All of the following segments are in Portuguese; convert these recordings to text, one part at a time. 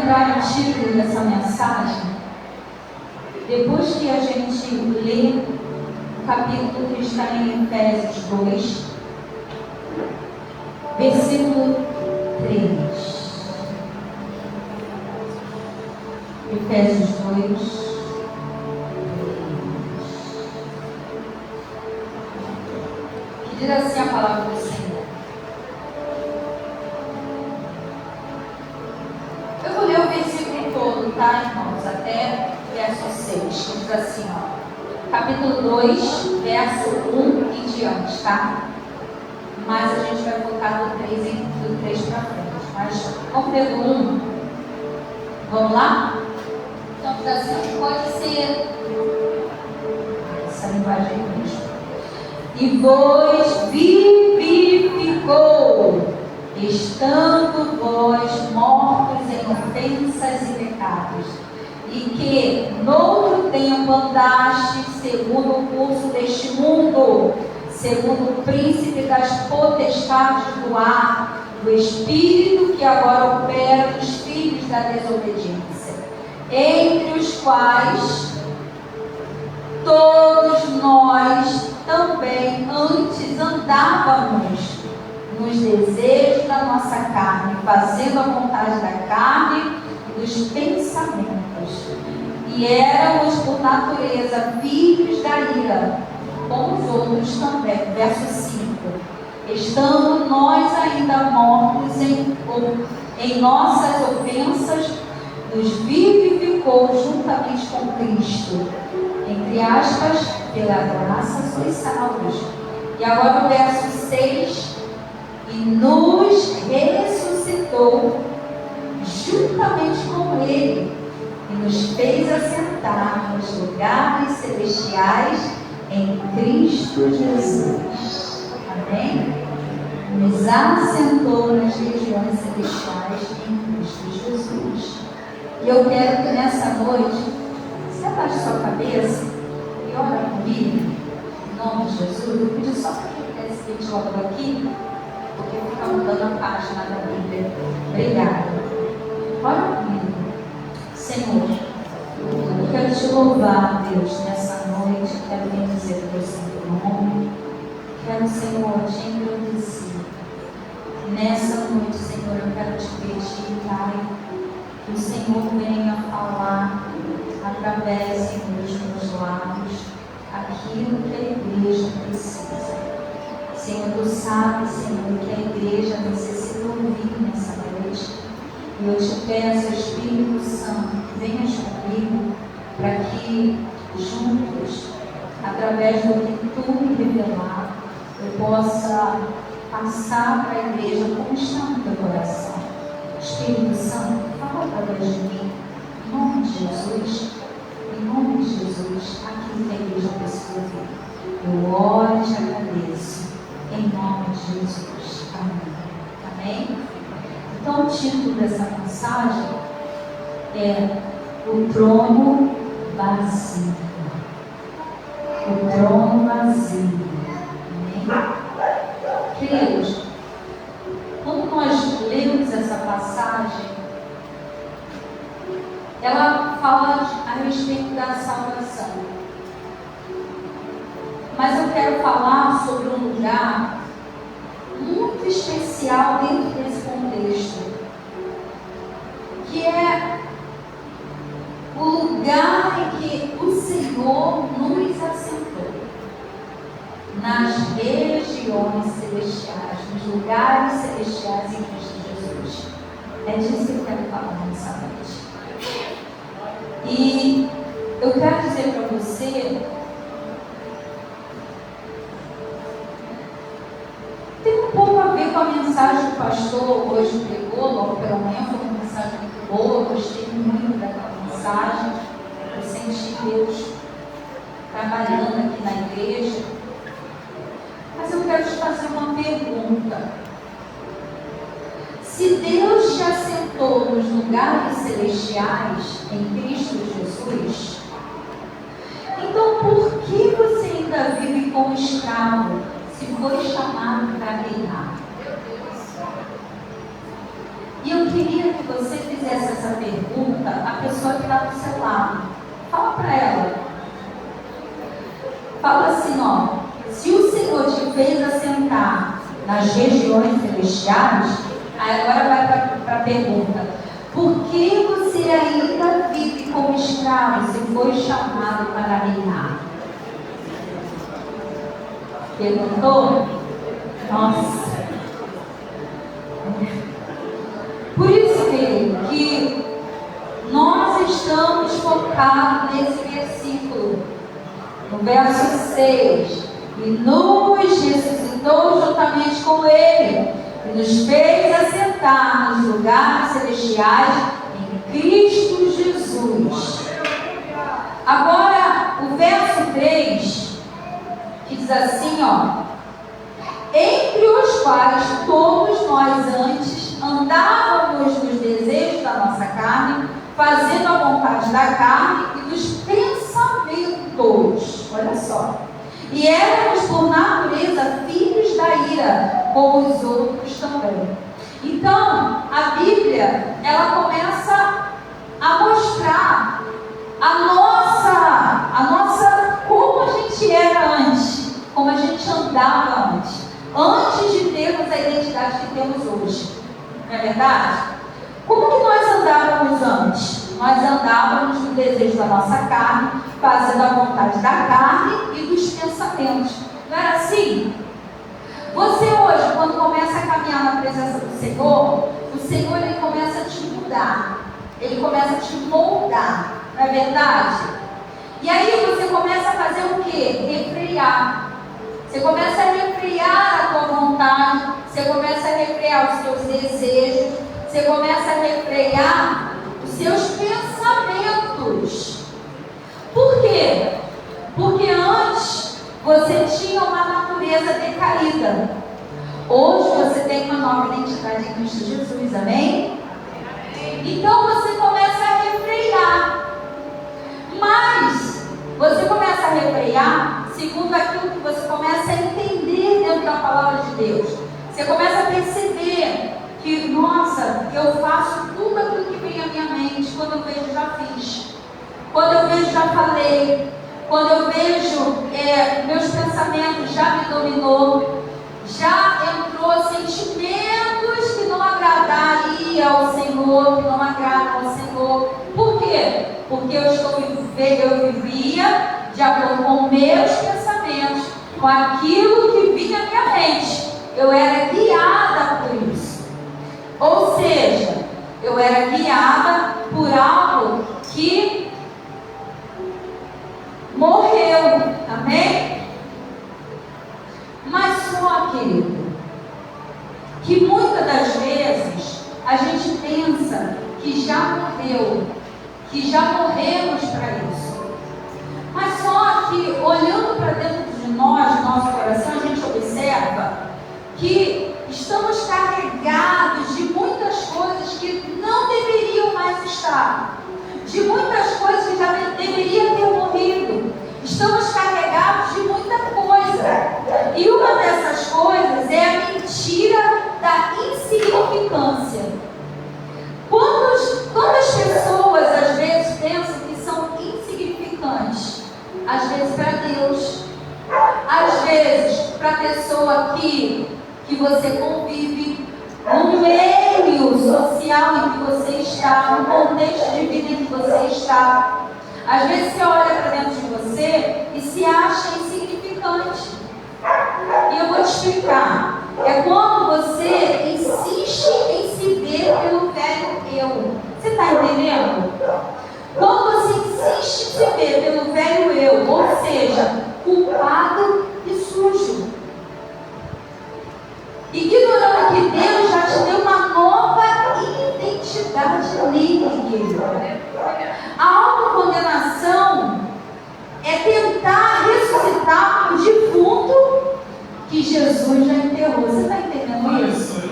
lembrar o título dessa mensagem, depois que a gente lê o capítulo que está em Efésios 2, versículo 3. Efésios 2. Que diz assim a palavra do Senhor. Eu vou ler o versículo todo, tá, irmãos? Até verso 6, que diz assim, ó. Capítulo 2, verso 1 em diante, tá? Mas a gente vai focar no 3 do 3 para frente. Mas vamos ver do 1. Vamos lá? Então, diz assim, pode ser essa linguagem mesmo. E vos vivificou, estando vós mortos em ofensas e pecados, e que noutro tempo andastes segundo o curso deste mundo, segundo o príncipe das potestades do ar, do espírito que agora opera nos filhos da desobediência, entre os quais todos nós também antes andávamos nos desejos da nossa carne, fazendo a vontade da carne e dos pensamentos, e éramos por natureza filhos da ira, como os outros também. Verso 5. Estando nós ainda mortos em nossas ofensas, nos vivificou juntamente com Cristo. Entre aspas, pela graça sois salvos. E agora o verso 6. E nos ressuscitou juntamente com Ele, e nos fez assentar nos lugares celestiais em Cristo Jesus. Amém? Nos assentou nas regiões celestiais em Cristo Jesus. E eu quero que nessa noite você abaixe sua cabeça e ora comigo, em nome de Jesus. Eu pedi só para que esse ventilador aqui, porque fica mudando a página da Bíblia. Obrigada. Ora comigo. Senhor, eu quero te louvar, Deus, nessa noite. Quero bendizer o teu santo nome. Quero, Senhor, te engrandecer. Nessa noite, Senhor, eu quero te pedir, Pai, que o Senhor venha falar através, Senhor, dos meus lábios, aquilo que a igreja precisa. Senhor, tu sabes, Senhor, que a igreja necessita ouvir nessa noite. E eu te peço, Espírito Santo, que venhas comigo, para que juntos, através do que tu me revelar, eu possa passar para a igreja como está no teu coração. Espírito Santo, fala através de mim, em nome de Jesus, em nome de Jesus, aquilo que a igreja precisa ouvir. Eu oro e te agradeço, em nome de Jesus. Amém. Amém? Então, o título dessa mensagem é O Trono Vazio. O Trono Vazio. Amém? Queridos, quando nós lemos essa passagem, ela fala a respeito da salvação. Mas eu quero falar sobre um lugar muito especial dentro desse contexto, que é o lugar em que o Senhor nos assentou, nas regiões celestiais, nos lugares celestiais em Cristo Jesus. É disso que eu quero falar nessa noite. E eu quero dizer para você, tem um pouco a ver com a mensagem que o pastor hoje pregou, logo pela manhã. Foi uma mensagem muito boa, eu gostei muito daquela mensagem. Eu senti Deus trabalhando aqui na igreja. Mas eu quero te fazer uma pergunta. Se Deus te assentou nos lugares celestiais em Cristo Jesus, então por que você ainda vive como escravo, se foi chamado para reinar? E eu queria que você fizesse essa pergunta à pessoa que está do seu lado. Fala para ela. Fala assim, ó. Se o Senhor te fez assentar nas regiões celestiais, aí agora vai para a pergunta. Por que você ainda vive como escravo se foi chamado para reinar? Perguntou? Nossa. Por isso, querido, que nós estamos focados nesse versículo, no verso 6. E nos ressuscitou juntamente com Ele, e nos fez assentar nos lugares celestiais em Cristo Jesus. Agora, o verso 3, que diz assim, ó. Entre os quais todos nós antes andávamos nos desejos da nossa carne, fazendo a vontade da carne e dos pensamentos. Olha só. E éramos por natureza filhos da ira, como os outros também. Então, a Bíblia, ela começa a mostrar a nossa, como a gente era antes, como a gente andava antes de termos a identidade que temos hoje. Não é verdade? Como que nós andávamos antes? Nós andávamos no desejo da nossa carne, fazendo a vontade da carne e dos pensamentos. Não era assim? Você hoje, quando começa a caminhar na presença do Senhor, o Senhor ele começa a te mudar. Ele começa a te moldar. Não é verdade? E aí você começa a fazer o quê? Refrear. Você começa a refrear a tua vontade, você começa a refrear os teus desejos, você começa a refrear os seus pensamentos. Por quê? Porque antes você tinha uma natureza decaída. Hoje você tem uma nova identidade em Cristo Jesus, amém? Então você começa a refrear. Mas você começa a refrear segundo aquilo que você começa a entender dentro da palavra de Deus. Você começa a perceber que, nossa, eu faço tudo aquilo que vem à minha mente. Quando eu vejo, já fiz. Quando eu vejo, já falei. Quando eu vejo, meus pensamentos já me dominou. Já entrou sentimentos que não agradaria ao Senhor, que não agradam ao Senhor. Por quê? Porque eu vivia de acordo com meus pensamentos, com aquilo que vinha à minha mente. Eu era guiada por isso. Ou seja, eu era guiada por algo que morreu. Amém? Mas só, querido, que muitas das vezes a gente pensa que já morreu, que já morremos para isso. Mas só que, olhando para dentro de nós, nosso coração, a gente observa que estamos carregados de muitas coisas que não deveriam mais estar, de muitas coisas que já deveriam ter morrido. Estamos carregados de muita coisa. E uma dessas coisas é a mentira da insignificância. Quantas pessoas às vezes pensam que são insignificantes? Às vezes para Deus, às vezes para a pessoa que você convive, no meio social em que você está, no contexto de vida em que você está. Às vezes você olha para dentro de você e se acha insignificante. E eu vou te explicar. É quando você insiste em se ver pelo velho eu. Você está entendendo? Quando você insiste em se ver pelo velho eu, ou seja, culpado e sujo, ignorando que Deus já te deu uma nova identidade nele. A autocondenação é tentar ressuscitar o defunto que Jesus já enterrou. Você está entendendo isso?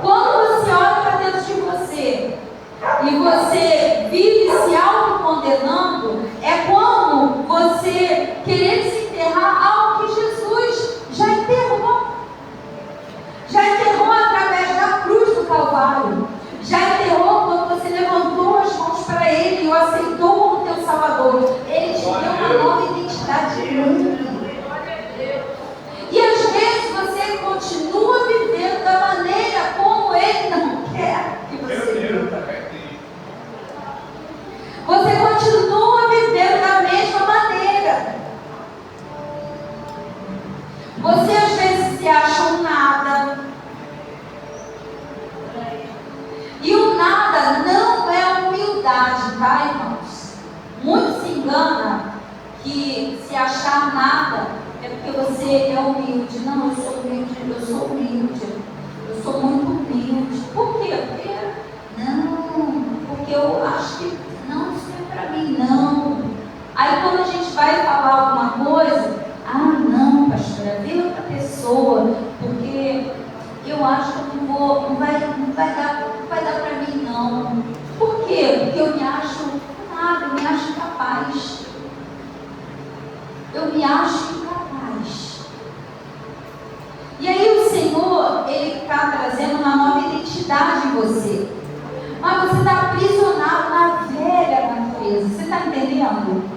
Quando você olha para dentro de você e você vive se autocondenando, é como você humildade, tá, irmãos? Muito se engana que se achar nada é porque você é humilde. Não, eu sou humilde, eu sou humilde. Eu sou muito humilde. Por quê? Porque eu acho que não, isso não é para mim, não. Aí quando a gente vai falar alguma coisa, não, pastora, vê outra pessoa, porque eu acho que eu não vai dar para mim, não. Por quê? Porque eu me acho nada, eu me acho incapaz. Eu me acho incapaz. E aí o Senhor, Ele está trazendo uma nova identidade em você. Mas você está aprisionado na velha natureza. Você está entendendo?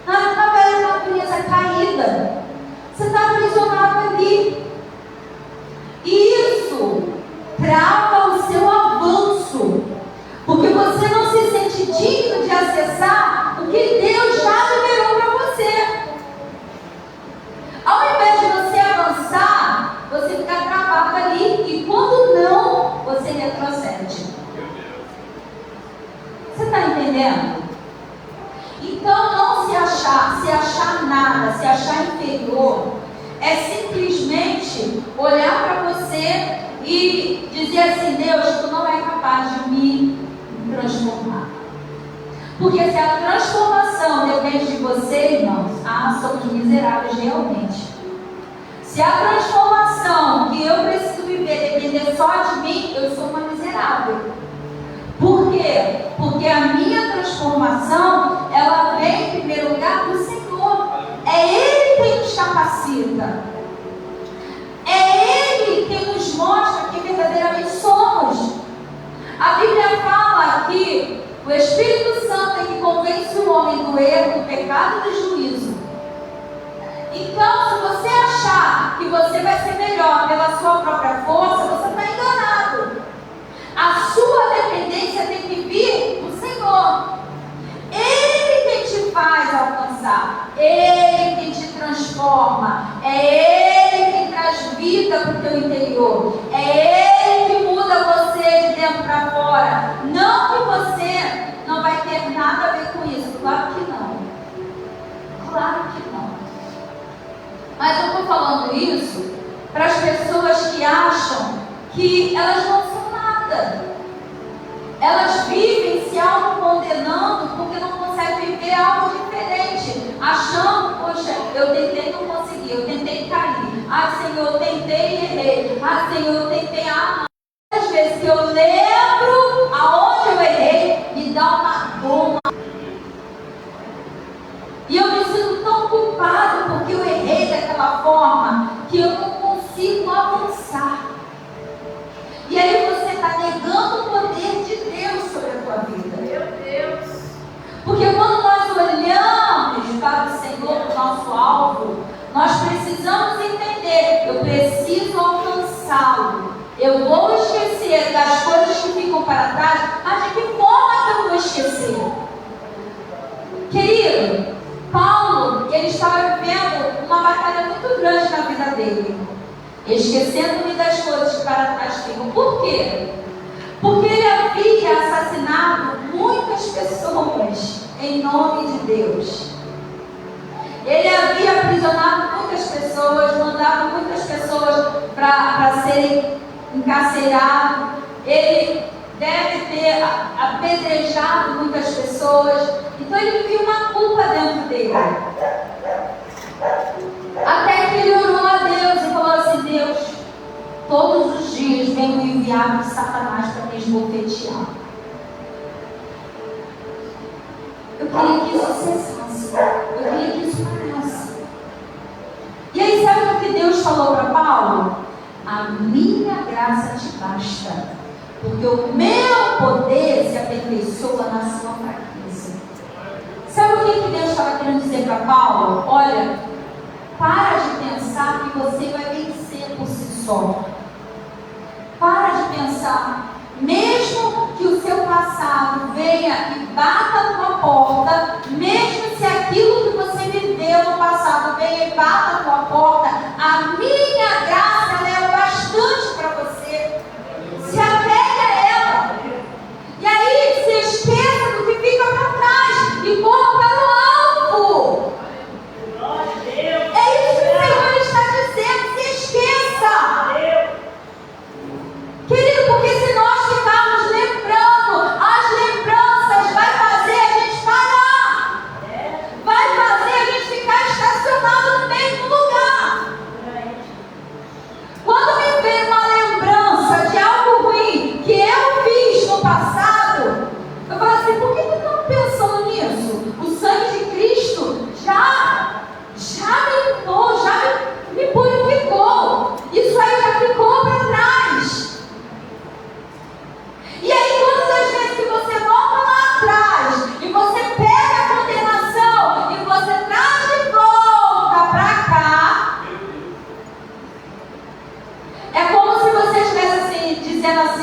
Na velha natureza caída. Você está aprisionado ali. E isso trava o seu avanço. Porque você não se sente digno de acessar o que Deus já liberou para você. Ao invés de você avançar, você fica travado ali. E quando não, você retrocede. Você está entendendo? Então não se achar nada, se achar inferior, é simplesmente olhar para você e dizer assim: Deus, tu não é capaz de me transformar. Porque se a transformação depende de você, irmãos, somos miseráveis realmente. Se a transformação que eu preciso viver depender só de mim, eu sou uma miserável. Por quê? Porque a minha transformação, ela vem em primeiro lugar do Senhor. É Ele quem nos capacita. É Ele quem nos mostra quem verdadeiramente somos. A Bíblia fala que o Espírito Santo é que convence o homem do erro, do pecado e do juízo. Então, se você achar que você vai ser melhor pela sua própria força, você está enganado. A sua dependência tem que vir do Senhor. Ele quem te faz alcançar. Ele quem te transforma. É Ele quem traz vida para o teu interior. É Ele que muda você de dentro para fora. Não que você não vai ter nada a ver com isso. Claro que não. Claro que não. Mas eu estou falando isso para as pessoas que acham que elas não são nada. Elas vivem se auto-condenando porque não conseguem viver algo diferente, achando: poxa, eu tentei e não consegui, eu tentei cair. Senhor, eu tentei e errei. Senhor, eu tentei. Às vezes que eu lembro aonde eu errei, me dá uma dor. E eu me sinto tão culpado porque eu errei daquela forma que eu não consigo avançar. E aí você está negando o poder de Deus sobre a tua vida. Meu Deus! Porque quando nós olhamos para o Senhor, o nosso alvo, nós precisamos entender: eu preciso alcançá-lo. Eu vou esquecer das coisas que ficam para trás, mas de que forma que eu vou esquecer? Querido, Paulo, ele estava vivendo uma batalha muito grande na vida dele, esquecendo-me das coisas que para trás ficam. Por quê? Porque ele havia assassinado muitas pessoas em nome de Deus. Ele havia aprisionado muitas pessoas, mandado muitas pessoas para serem encarceradas. Ele deve ter apedrejado muitas pessoas. Então ele viu uma culpa dentro dele. Até que ele orou a Deus e falou assim: Deus, todos os dias vem o enviado de Satanás para me esbofetear. Eu queria que isso cessasse. Eu queria que isso parasse. E aí sabe o que Deus falou para Paulo? A minha graça te basta, porque o meu poder se aperfeiçoa na sua fraqueza. Sabe o que Deus estava querendo dizer para Paulo? Olha, para de pensar que você vai vencer por si só. Para de pensar, mesmo que o seu passado venha e bata na tua porta, mesmo se aquilo que você viveu no passado venha e bata na tua porta, a minha graça ela é bastante para você. Se apegue a ela. E aí, se esqueça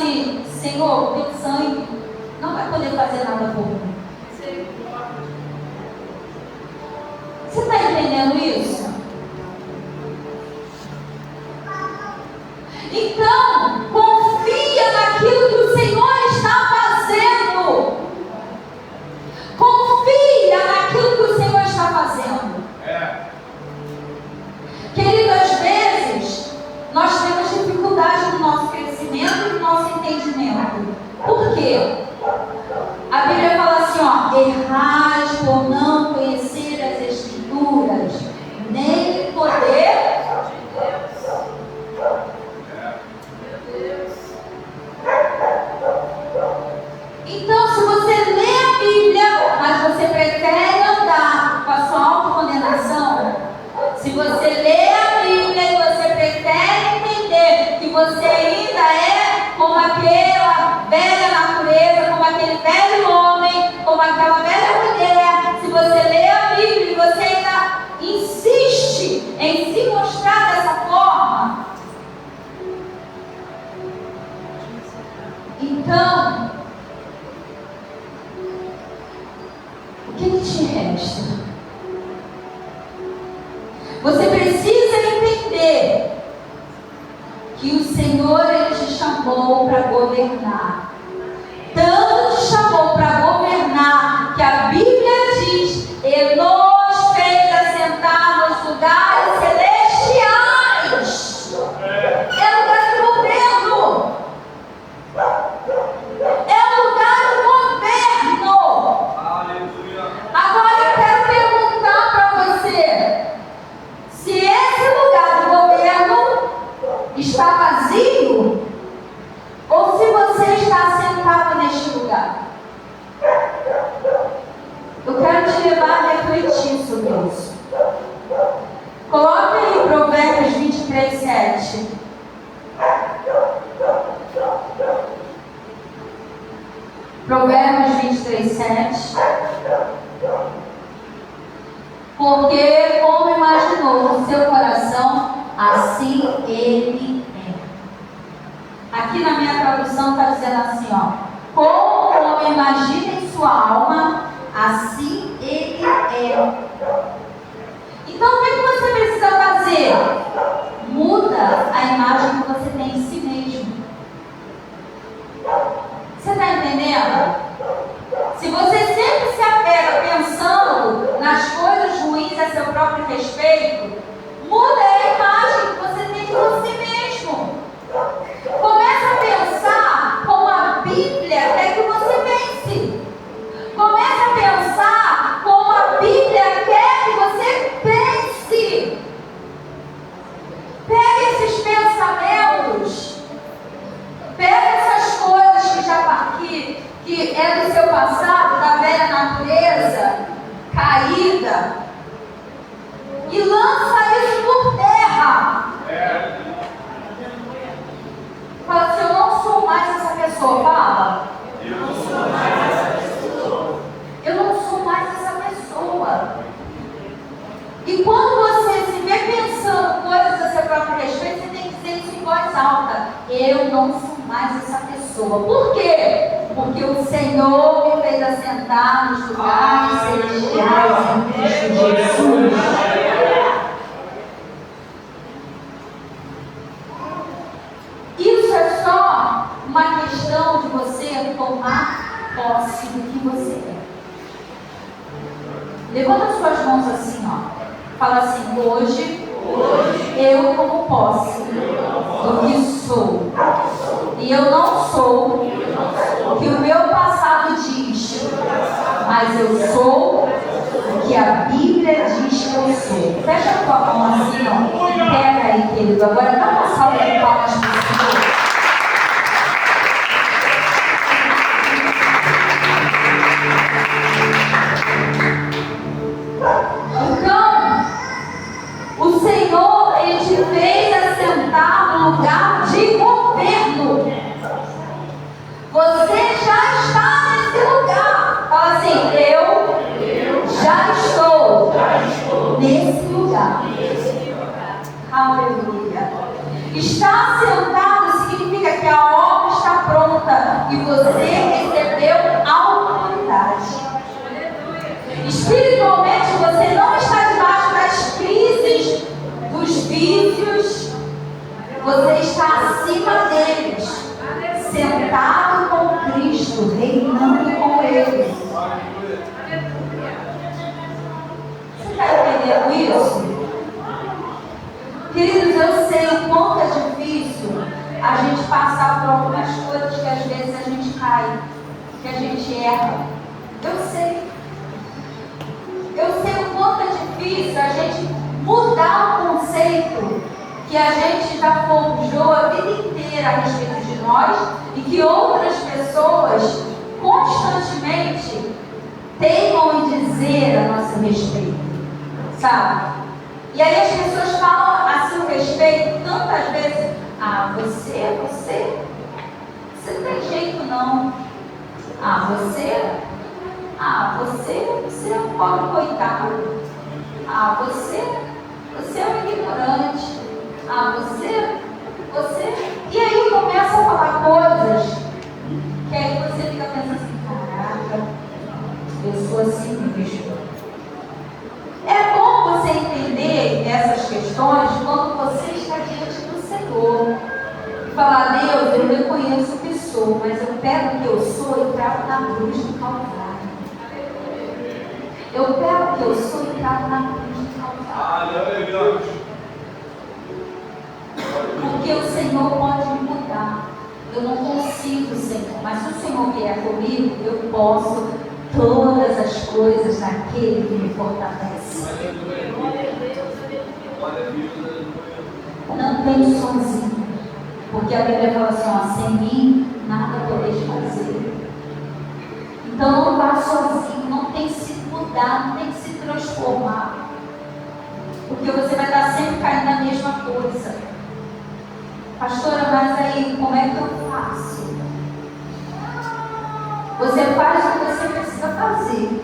assim, Senhor, teu sangue não vai poder fazer nada por mim. Você está entendendo isso? Então, confia naquilo que o Senhor está fazendo. Confia naquilo que o Senhor está fazendo. Querido, às vezes, nós temos dificuldade no nosso crescimento e no nosso entendimento. Por quê? A Bíblia fala assim, ó, errais por não conhecer as Escrituras, nem o poder de Deus. Então, se você lê a Bíblia, mas você prefere andar com a sua autocondenação, se você lê a Bíblia e você prefere entender que você ainda é como aquela velha natureza, como aquele velho homem, como aquela velha mulher, se você lê a Bíblia e você ainda insiste em se mostrar dessa forma, então, o que te resta? Você precisa entender que o Senhor, Ele te chamou para governar. Tanto te chamou para governar que a Bíblia diz, Ele nos fez assentar nos lugares celestiais. É lugar de governo. É lugar de governo. Agora eu quero perguntar para você, se esse lugar de governo está vazio, ou se você está sentado neste lugar. Eu quero te levar a refletir sobre isso. Coloque aí Provérbios 23, 7. Provérbios 23, 7. Porque como imaginou o seu coração, assim ele é. Aqui na minha tradução está dizendo assim, ó. Como o homem imagina em sua alma, assim ele é. Então o que você precisa fazer? Muda a imagem que você tem em si mesmo. Você está entendendo? Se você sempre se apega pensando nas coisas ruins a seu próprio respeito, muda a imagem que você tem de você mesmo. Comece a pensar como a Bíblia quer que você pense. Comece a pensar como a Bíblia quer que você pense. Pega esses pensamentos. Pega essas coisas que é do seu passado, da velha natureza caída, e lança isso por terra. Fala assim, eu não sou mais essa pessoa. Fala. Eu não sou mais essa pessoa. Eu não sou mais essa pessoa. E quando você se vê pensando coisas a seu próprio respeito, você tem que dizer isso em voz alta. Eu não sou mais essa pessoa. Por quê? Porque o Senhor me fez assentar nos lugares celestiais em Cristo Jesus. Isso é só uma questão de você tomar posse do que você é. Levanta as suas mãos assim, ó. Fala assim, hoje eu tomo posse do que sou. E eu não sou o que o meu passado diz, mas eu sou o que a Bíblia diz que eu sou. Fecha a tua mão assim, ó. Pega aí, querido. Agora dá uma salva de palmas para o Senhor. Então, o Senhor, Ele te fez assentar no lugar de governo. Você já está nesse lugar. Fala assim, eu já estou nesse lugar. Aleluia. Estar sentado significa que a obra está pronta. pronta e você recebeu autoridade. Espiritualmente você não está debaixo das crises, dos vícios, você está acima deles, sentado com Cristo, reinando com Ele. Você está entendendo isso? Queridos, eu sei o quanto é difícil a gente passar por algumas coisas que às vezes a gente cai, que a gente erra. Eu sei. Eu sei o quanto é difícil a gente mudar o conceito que a gente já forjou a vida inteira a respeito de nós e que outras pessoas constantemente teimam em dizer a nosso respeito, sabe? E aí as pessoas falam a seu respeito tantas vezes: ah, você não tem jeito não. Você é um pobre coitado. Você é um ignorante. Você... E aí começa a falar coisas que aí você fica pensando assim: caraca, eu sou assim mesmo. É bom você entender essas questões quando você está diante do Senhor. E falar: Deus, eu reconheço o que sou, mas eu pego o que eu sou e trago na cruz do Calvário. Eu pego o que eu sou e trago na cruz do Calvário. Porque o Senhor pode me mudar. Eu não consigo, Senhor, mas se o Senhor vier comigo, eu posso todas as coisas naquele que me fortalece. Não tenho sozinho, porque a Bíblia fala assim: ó, sem mim nada podeis fazer. Então não vá sozinho, não tem que se mudar, não tem que se transformar, porque você vai estar sempre caindo na mesma coisa. Pastora, mas aí como é que eu faço? Você faz o que você precisa fazer.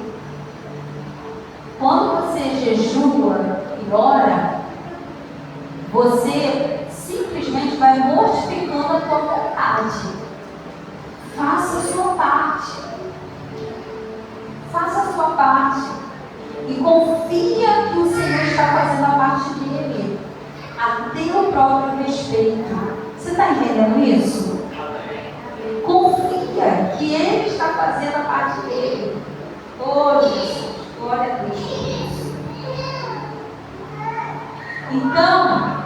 Quando você jejua e ora, você simplesmente vai mortificando a tua vontade. Faça a sua parte. Faça a sua parte. E confia que o Senhor está fazendo a parte dele, a teu próprio respeito. Você está entendendo isso? Confia que Ele está fazendo a parte dele. Oh, Jesus, glória a Deus por isso. Então,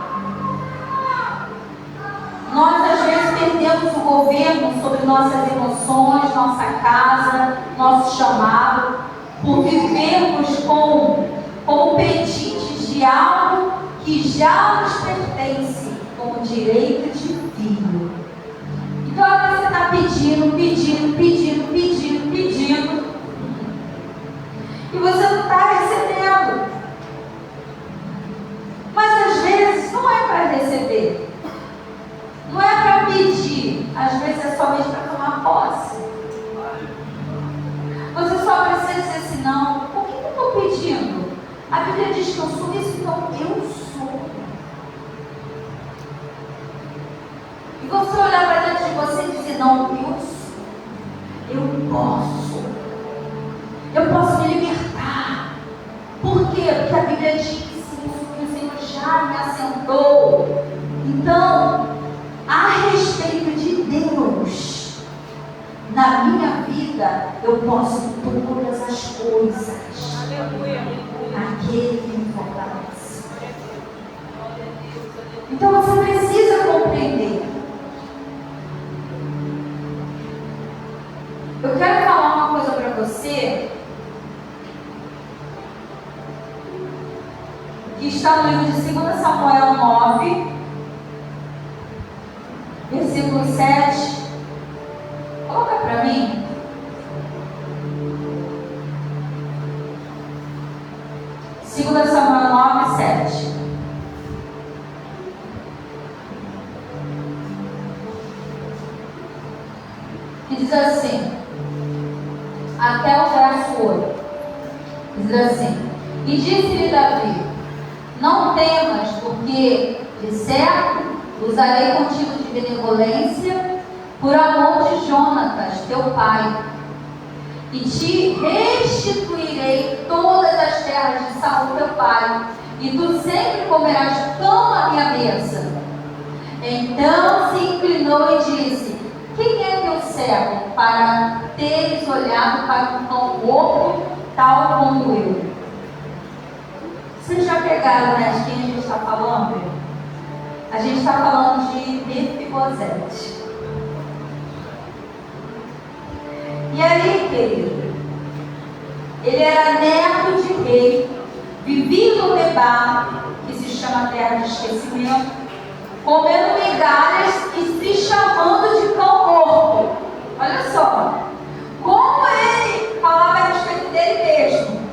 nós às vezes perdemos o governo sobre nossas emoções, nossa casa, nosso chamado, por vivermos com pedidos de algo que já nos pertence, como direito de filho. Então agora você está pedindo, e você não está recebendo. Mas às vezes não é para receber, não é para pedir, às vezes é somente para tomar posse. Você só precisa dizer assim: não, por que eu estou pedindo? A Bíblia diz que eu sou isso, então eu sou. E você olhar para dentro de você e dizer: não, eu sou, eu posso me libertar. Por quê? Porque a Bíblia diz que o Senhor já me assentou. Então, a respeito de Deus, na minha vida, eu posso todas as coisas. Aquele que me fortalece. Então você precisa compreender. Eu quero falar uma coisa para você que está no livro de 2 Samuel 9, versículo 7. Coloca para mim. Segunda Samuel 9, 7. Que diz assim, até o verso 8. Diz assim: e disse-lhe Davi: não temas, porque de certo usarei contigo de benevolência, por amor de Jonatas, teu pai, e te restituirei todas as terras de Saul, teu pai, e tu sempre comerás pão à minha mesa. Então se inclinou e disse: quem é teu servo para teres olhado para um cão morto, tal como eu? Vocês já pegaram, né, de quem a gente está falando? A gente está falando de Mefibosete. E aí, querido, ele era neto de rei, vivia no Mebá, que se chama terra de esquecimento, comendo migalhas e se chamando de cão morto. Olha só, como ele falava a respeito dele mesmo.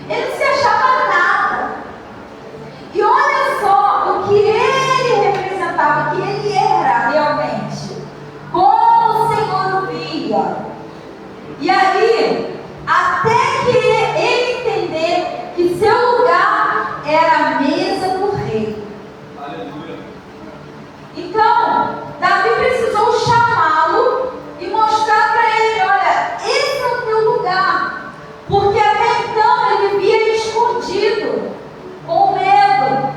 Ele não se achava nada. E olha só o que ele representava, o que ele era realmente. Como o Senhor o via. E aí, até que ele entender que seu lugar era a mesa do rei. Aleluia. Então, Davi precisou chamá-lo e mostrar para ele: olha, esse é o teu lugar. Porque até então ele vivia escondido, com medo.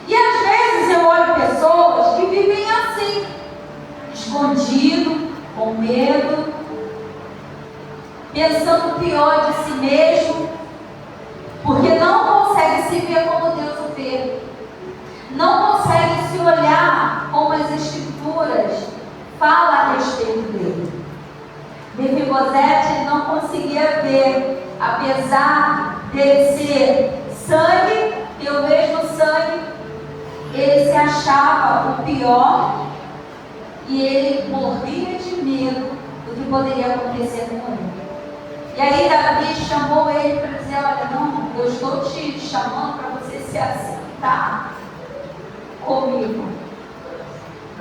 E às vezes eu olho pessoas que vivem assim, escondido, com medo, pensando o pior de si mesmo, porque não consegue se ver como Deus o vê, não consegue se olhar como as Escrituras falam a respeito dele. Mefibosete, ele não conseguia ver, apesar dele ser sangue, e o mesmo sangue, ele se achava o pior, e ele morria de medo do que poderia acontecer com ele. E aí Davi chamou ele para dizer: olha, não, eu estou te chamando para você se assentar comigo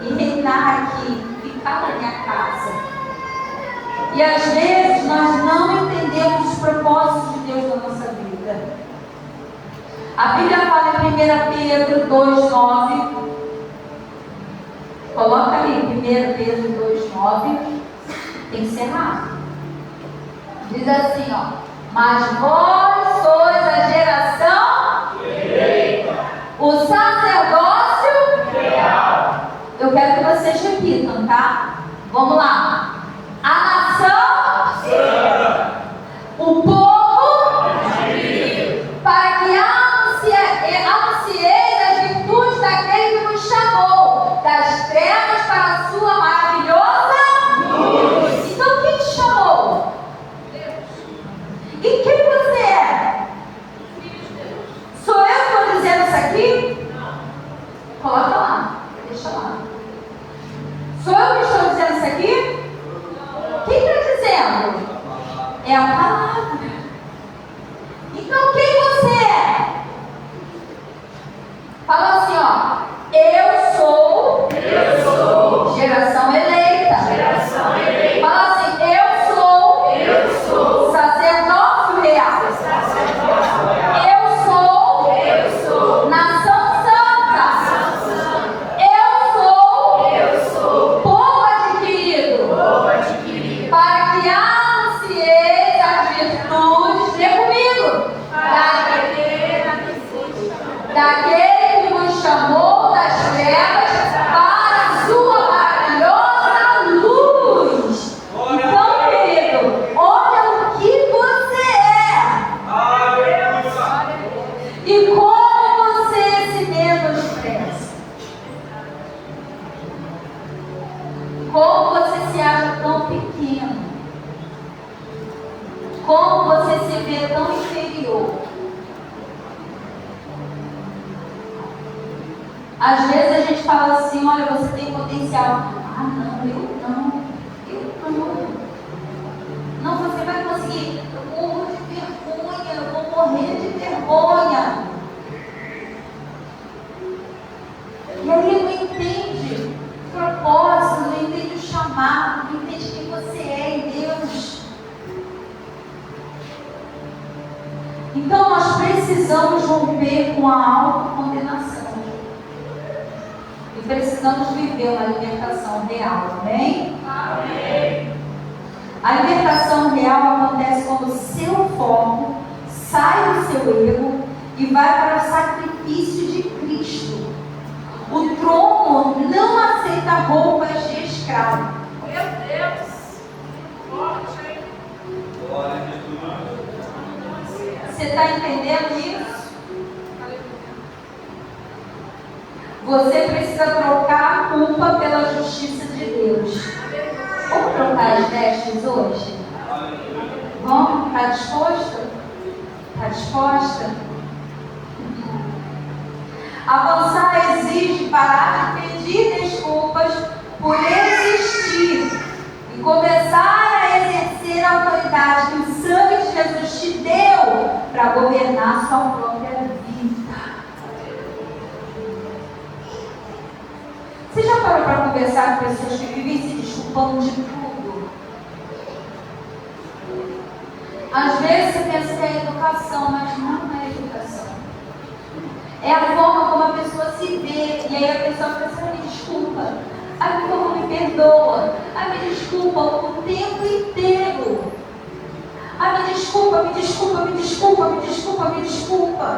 e reinar aqui, ficar na minha casa. E às vezes nós não entendemos os propósitos de Deus na nossa vida. A Bíblia fala em 1 Pedro 2,9. Coloca ali, 1 Pedro 2,9. Tem que ser rápido. Diz assim, ó: mas vós sois a geração eleita, o sacerdócio real. Eu quero que vocês repitam, tá? Vamos lá. A nação santa, o povo escolhido, para que anuncieis as virtudes daquele que nos chamou das trevas para a sua maravilhosa luz. Então quem te chamou? E quem você é? Sou eu que estou dizendo isso aqui? Coloca lá, deixa lá. Sou eu que estou dizendo isso aqui? Quem está dizendo? É a palavra. Então quem você é? Fala assim, ó: eu sou geração eleita. Fala assim: eu sou sacerdócio real. Eu sou nação santa. Eu sou povo adquirido. Para que anuncieis as virtudes, lê comigo, daquele que vos chamou das trevas para a sua maravilhosa luz. Então, querido, olha o que você é e como você se menospreza, como você se acha tão pequeno, como você se vê tão inferior. Às vezes a gente fala assim: olha, você tem potencial. Ah, não, eu não. Não, você vai conseguir. Eu morro de vergonha, eu vou morrer de vergonha. E aí ele não entende o propósito, não entende o chamado, não entende quem você é em Deus. Então nós precisamos romper com a autocondenação. E precisamos viver uma libertação real, amém? Amém. A libertação real acontece quando o seu foco sai do seu ego e vai para o sacrifício de Cristo. O trono não aceita roupas de escravo. Meu Deus! Forte, hein? Você está entendendo isso? Você precisa trocar a culpa pela justiça de Deus. Vamos trocar as vestes hoje? Vamos? Está disposta? Está disposta? Avançar exige parar de pedir desculpas por existir e começar a exercer a autoridade que o sangue de Jesus te deu para governar sua própria vida. Você já parou para conversar com pessoas que vivem se desculpando de tudo? Às vezes você pensa que é educação, mas não é educação. É a forma como a pessoa se vê. E aí a pessoa pensa, me desculpa. Ai, por favor, me perdoa. Ai, me desculpa o tempo inteiro. Ai, me desculpa, me desculpa, me desculpa, me desculpa, me desculpa.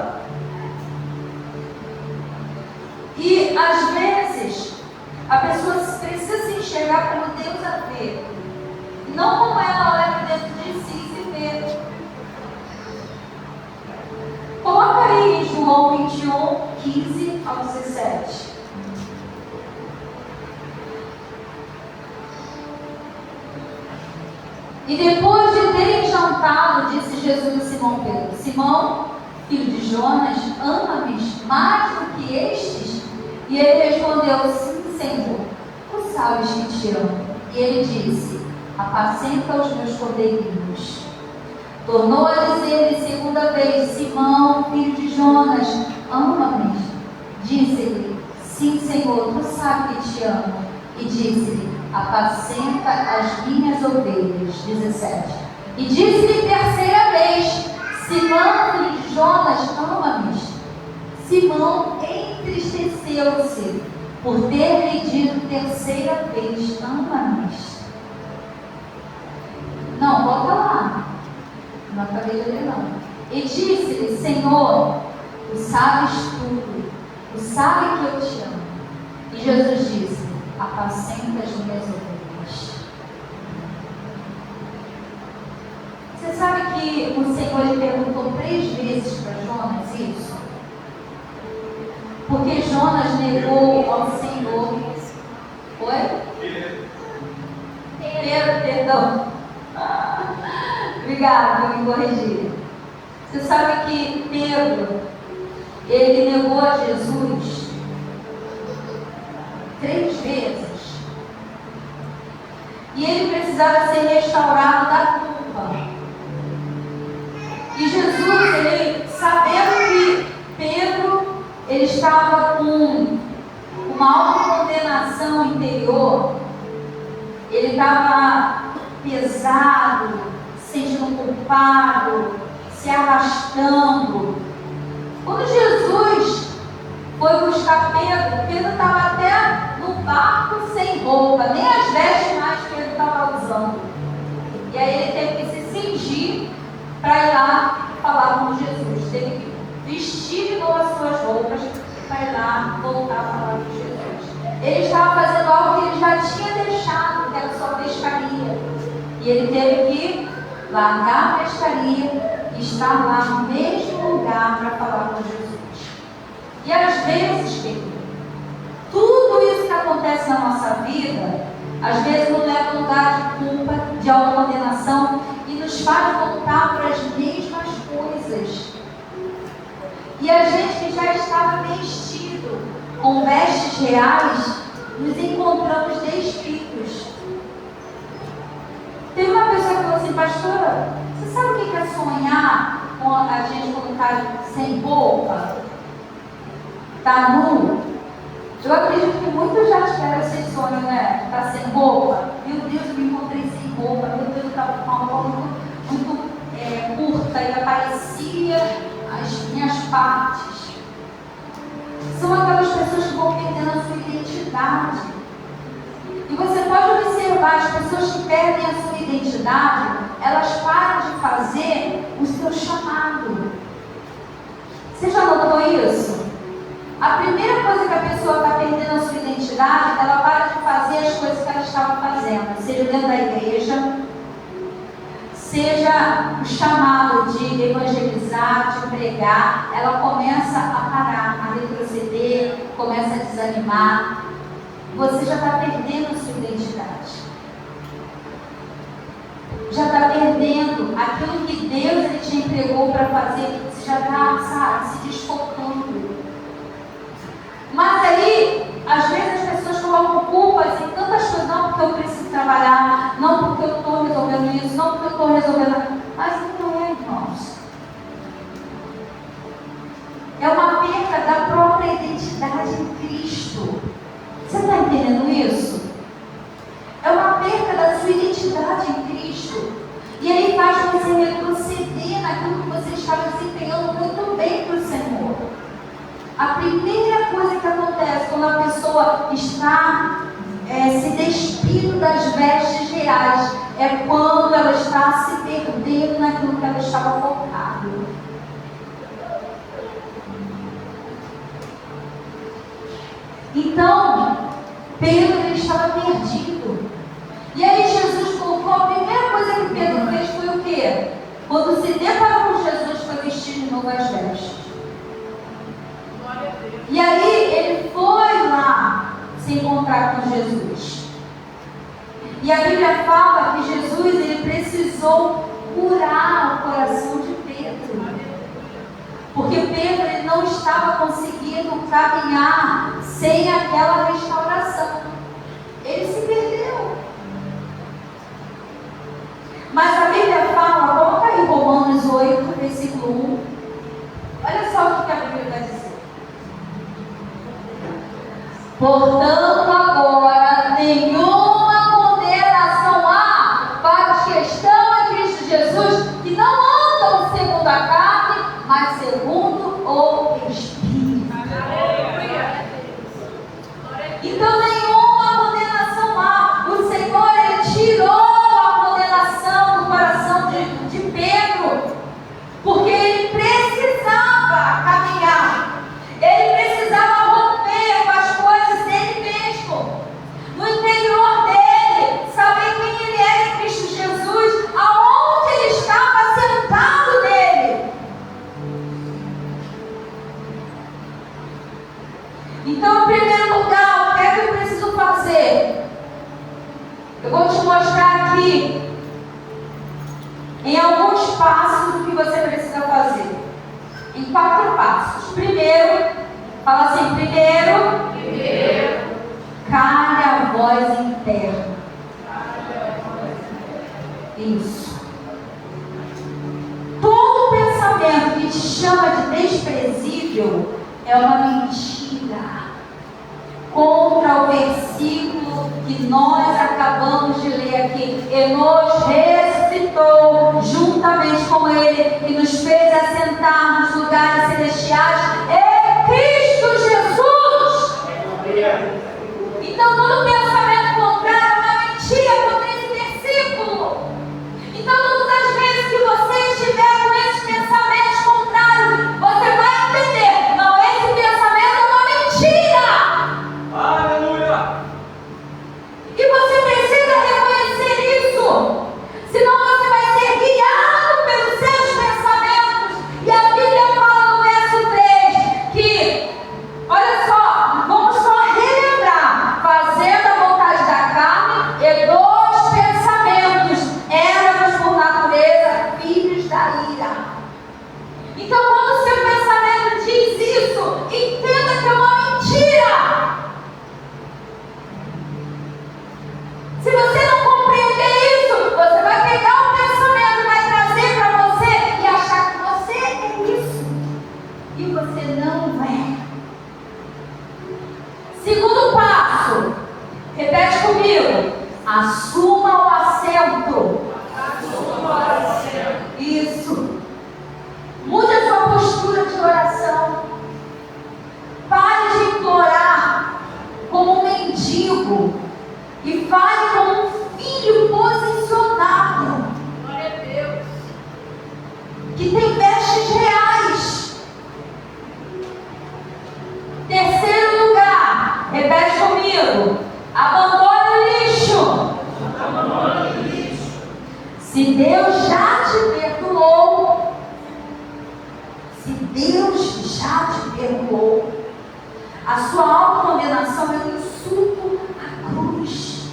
E às vezes a pessoa precisa se enxergar como Deus a vê. Não como ela olha dentro de si e se vê. Coloca aí em João 21, 15 ao 17. E depois de terem jantado, disse Jesus a Simão Pedro: Simão, filho de Jonas, ama-me mais do que estes? E ele respondeu: sim, Senhor, tu sabes que te amo. E ele disse: apacenta os meus cordeirinhos. Tornou a dizer-lhe segunda vez: Simão, filho de Jonas, ama-me? Disse-lhe: sim, Senhor, tu sabes que te amo. E disse-lhe: apacenta as minhas ovelhas. 17. E disse-lhe terceira vez: Simão, filho de Jonas, ama-me? Simão entristeceu-se por ter lhe dito terceira vez: ama-me? Não, volta lá. Não acabei de ler, não. E disse-lhe: Senhor, tu sabes tudo, tu sabes que eu te amo. E Jesus disse: apacenta as minhas ovelhas. Você sabe que o Senhor lhe perguntou 3 vezes para Jonas isso? Porque Jonas negou ao Senhor. Oi? Pedro, perdão. Obrigada por me corrigir. Você sabe que Pedro, ele negou a Jesus 3 vezes. E ele precisava ser restaurado da culpa. E Jesus, ele, sabendo que Pedro, ele estava com uma autocondenação interior, ele estava pesado, se sentindo culpado, se arrastando. Quando Jesus foi buscar Pedro, Pedro estava até no barco sem roupa, nem as vestes mais Pedro estava usando. E aí ele teve que se cingir para ir lá falar com Jesus. Teve que vestir de novo as suas roupas para ir lá voltar a falar com Jesus. Ele estava fazendo algo que ele já tinha deixado, que era sua pescaria. E ele teve que largar a pescaria e estar lá no mesmo lugar para falar com Jesus. E às vezes, querido, tudo isso que acontece na nossa vida, às vezes nos leva a um lugar de culpa, de autocondenação e nos faz voltar para as mesmas coisas. E a gente que já estava vestido com vestes reais, nos encontramos despidos. Teve uma pessoa que falou assim: pastora, você sabe o que é sonhar com a gente quando está sem roupa? Está nu? Eu acredito que muitos já tiveram esse sonho, né? Está sem roupa. Meu Deus, eu me encontrei sem roupa. Meu Deus, eu estava com uma roupa muito curta e aparecia as minhas partes. São aquelas pessoas que vão perdendo a sua identidade. identidade. E você pode observar, as pessoas que perdem a sua identidade, elas param de fazer o seu chamado. Você já notou isso? A primeira coisa que a pessoa está perdendo a sua identidade, ela para de fazer as coisas que ela estava fazendo, seja dentro da igreja, seja o chamado de evangelizar, de pregar, ela começa a parar, a retroceder, começa a desanimar. Você já está perdendo a sua identidade. Já está perdendo aquilo que Deus ele te entregou para fazer. Você já está, sabe, se desfocando. Mas aí, às vezes as pessoas colocam culpas em tantas coisas. Não porque eu preciso trabalhar, não porque eu estou resolvendo isso, não porque eu estou resolvendo. Mas não é, irmãos. É uma perda da própria identidade em Cristo. Você está entendendo isso? É uma perda da sua identidade em Cristo. E ele faz você retroceder naquilo que você estava desempenhando muito bem para o Senhor. A primeira coisa que acontece quando a pessoa está se despindo das vestes reais é quando ela está se perdendo naquilo que ela estava focada. Então, Pedro ele estava perdido. E aí Jesus colocou, a primeira coisa que Pedro fez foi o quê? Quando se deparou com Jesus, foi vestir de novo as vestes. E aí ele foi lá se encontrar com Jesus. E a Bíblia fala que Jesus ele precisou curar o coração de Pedro. Porque Pedro ele não estava conseguindo caminhar sem aquela restauração. Ele se perdeu. Mas a Bíblia fala, coloca aí Romanos 8, versículo 1. Olha só o que a Bíblia vai dizer. Portanto, agora nenhuma condenação há para os que estão em Cristo Jesus, que não andam segundo a carne, mas segundo o Espírito. Então, nenhuma condenação há. O Senhor ele tirou a condenação do coração de Pedro, porque ele precisava caminhar, ele precisava romper com as coisas dele mesmo, no interior dele, saber quem ele era em Cristo Jesus, aonde ele estava sentado nele. Então, em primeiro lugar, o que é que eu preciso fazer? Eu vou te mostrar aqui em alguns passos o que você precisa fazer. Em 4 passos. Primeiro, fala assim, primeiro, cale a voz interna. Isso. Todo pensamento que te chama de desprezível é uma mentira contra o versículo que nós acabamos de ler aqui. E nos ressuscitou juntamente com ele e nos fez assentar nos lugares celestiais em Cristo Jesus. Então todo pensamento contrário é uma mentira contra esse versículo. Então todas as vezes que você estiver com esses pensamentos contrários, você vai entender, não, esse pensamento é uma mentira. Aleluia! E você precisa reconhecer isso. Senão você vai ser guiado pelos seus pensamentos. E a Bíblia fala no verso Se Deus já te perdoou, a sua autocondenação é um insulto à cruz.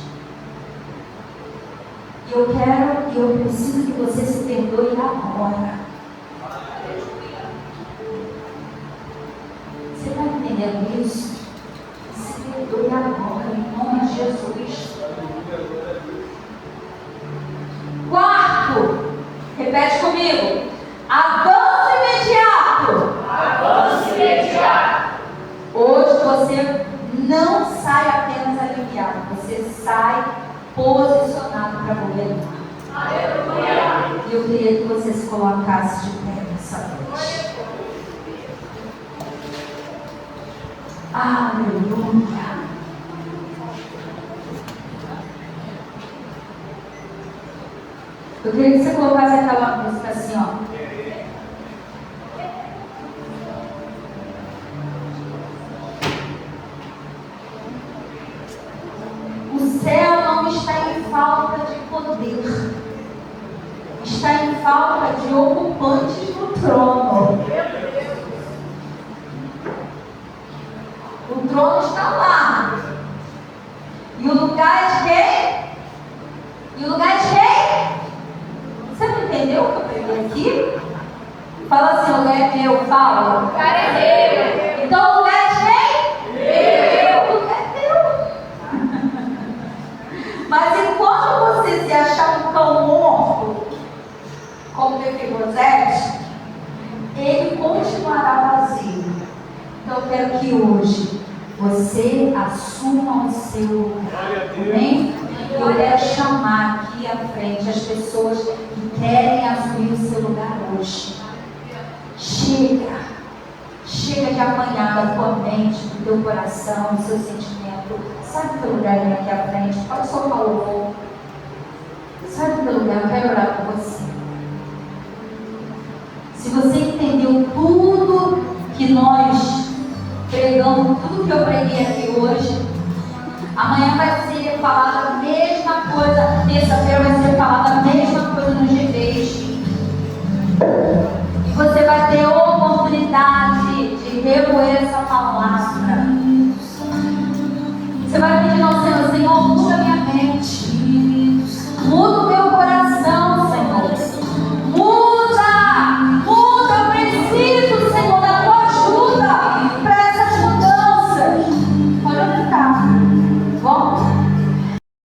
E eu preciso que você se perdoe agora. Você está entendendo isso? Se perdoe agora, em nome de Jesus. Quarto, repete comigo. Avanço imediato. Avanço imediato. Hoje você não sai apenas aliviado, você sai posicionado para governar. Aleluia. E eu queria que você se colocasse de pé nessa noite. Aleluia. Eu queria que você colocasse aquela música assim, ó. O céu não está em falta de poder, está em falta de ocupantes do trono. O trono está lá. E o lugar é de quem? E o lugar é de quem? Você não entendeu o que eu preguei aqui? Fala assim, o lugar é meu, fala. O lugar é meu. Então o lugar é de quem? Meu. O lugar é meu. Mas enquanto você se achar um cão morto, como Mefibosete, ele continuará vazio. Então eu quero que hoje você assuma o seu lugar. Amém? Eu quero chamar aqui à frente as pessoas que querem assumir o seu lugar hoje. Chega de apanhar da tua mente, do teu coração, do seu sentimento. Sai do teu lugar e vem aqui à frente. Pode soltar o louvor. Sai do teu lugar, eu quero orar por você. Se você entendeu tudo que nós pregamos, tudo que eu preguei aqui hoje, amanhã vai ser falada a mesma coisa, terça-feira vai ser falada a mesma coisa nos GBs.